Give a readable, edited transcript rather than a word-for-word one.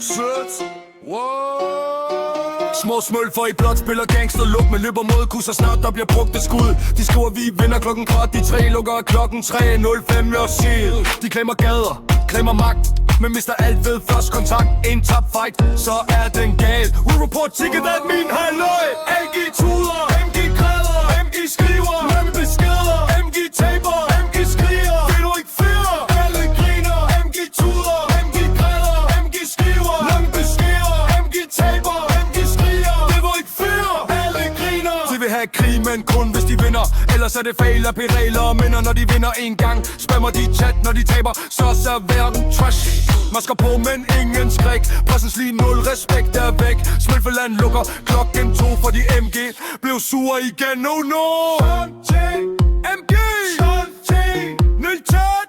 Sødt. Små smølfer i blot spiller gangster. Luk med løber mod kusser snart der bliver brugt et skud. De skriver vi vinder klokken kvart. De 3 lukker klokken 3:05. Jeg siger de klemmer gader, klemmer magt, men mister alt ved først kontakt. En top fight, så er den gal. We report ticket at min halløj. AG tuder, MG græder, MG skriver mange beskeder. MG taber, MG skriger. Vil du ikke fyre? Alle griner. MG tuder, MG græder, MG skriver mange beskeder. MG taber, MG skriger. Vil du ikke fyre? Alle griner. De vil have krig, men kun hvis de vinder. Ellers er det fejl af regler og minder. Når de vinder en gang, spammer de chat. Når de taber, så er verden trash. Masker på, men ingen skræk. Pressens lige 0, respekt er væk. Smølfeland lukker klokken 2, for de MG blev sure igen. No, no. MG, 0-10.